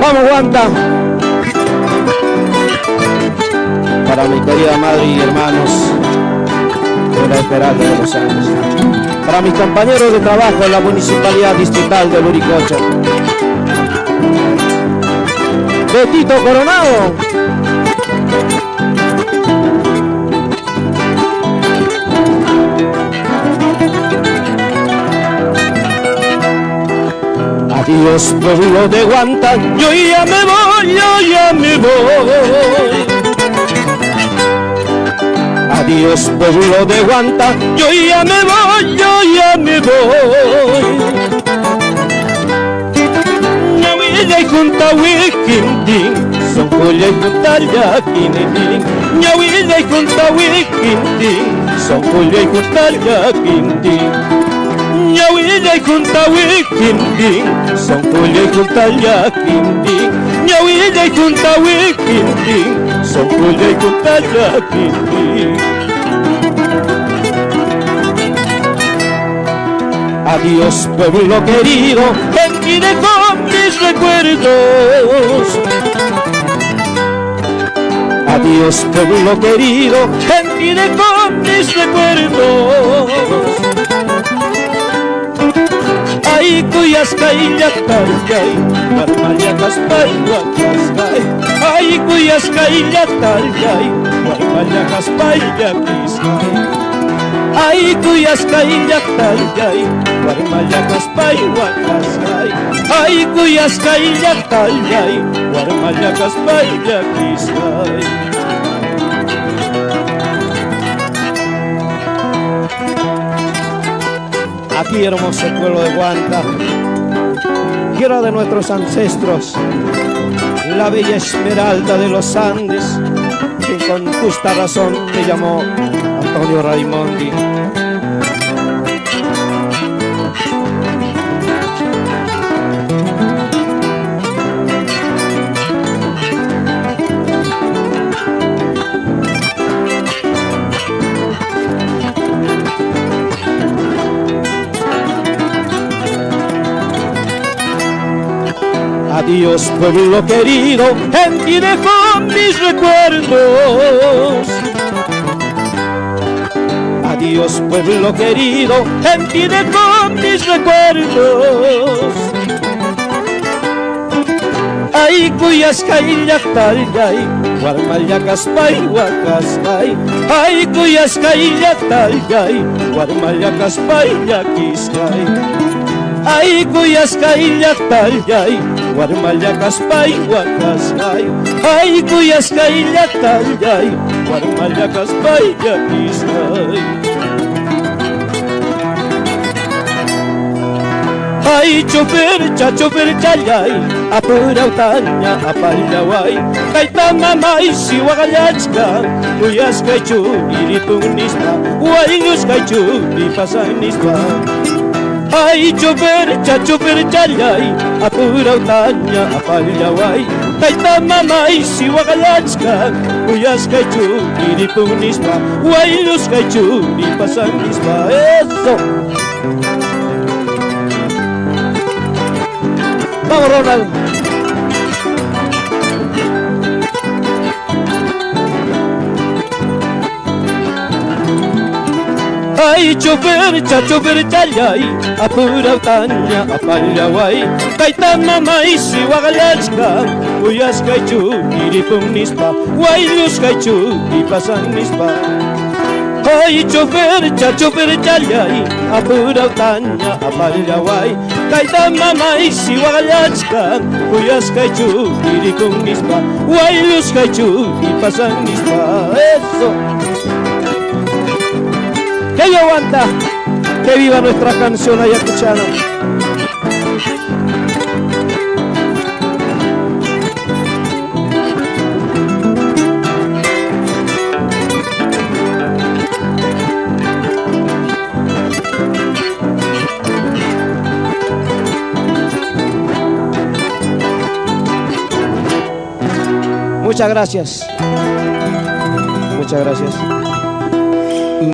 Vamos, Guanta. Para mi querida madre y hermanos de la Esmeralda de los Andes. Para mis compañeros de trabajo en la Municipalidad Distrital de Luricocha. Betito Coronado. Adiós, pueblo de Guanta, yo ya me voy, yo ya me voy. Adiós, pueblo de Guanta, yo ya me voy, yo ya me voy. Ñahuilla y junta wikintin, son cuya y junta yaquinitin. Ñahuilla y junta wikintin, son cuya y junta yaquinitin. Ñahuilla y junta wikintin, son cuya y junta yaquinitin. Ñahuilla y junta wikintin, son cuya y junta yaquinitin. Adiós, pueblo querido, en ti dejo mis recuerdos. Adiós, pueblo querido, en ti dejo mis recuerdos. Ay, cuyascay, yatalcay, guarmayacas, payhuacascay. Ay, cuyascay, yatalcay, guarmayacas, payhuacascay. Ay, cuyascay, yatalcay, guarmayacas, payhuacascay. Ay, cuyascay, yatalcay, guarmayacas, payhuacascay. Aquí, hermoso pueblo de Guanta, tierra de nuestros ancestros, la bella Esmeralda de los Andes, quien con justa razón te llamó Antonio Raimondi. Adiós, pueblo querido, en ti dejo mis recuerdos. Adiós, pueblo querido, en ti dejo mis recuerdos. Ay, cuyascay, yatalcay, guarmayacas, payhuacascay. Ay, cuyascay, yatalcay, guarmayacas, payhuacascay. Ay, cuyascay, yatalcay, guarmayacas, payhuacascay. Ay, cuyascay, yatalcay, guarmayacas, payhuacascay. Ay, chofer, chayay, apura utaña, apayaway. Kaitama maisi wagallachka, cuyascay churiritunnispa, guayuskay churipasanispa. Ay, chofer, chayay, apura utaña, apayaway. Kaitama maisi wagallachka, cuyascay churiritunnispa, guayuskay churipasanispa. Eso. Vamos, Ronald. Ay, chofer, chayay, apura utaña, apayaway. Kaitama maisi wagallachka, cuyascay churiritunnispa, guayuskay churipasanispa. Ay, chofer, chayay, apura utaña, apayaway. Kaitama maisi wagallachka, cuyascay churiritunnispa, guayuskay churipasanispa. Eso. Que yo aguanta, que viva nuestra canción ayacuchana. Muchas gracias. Muchas gracias.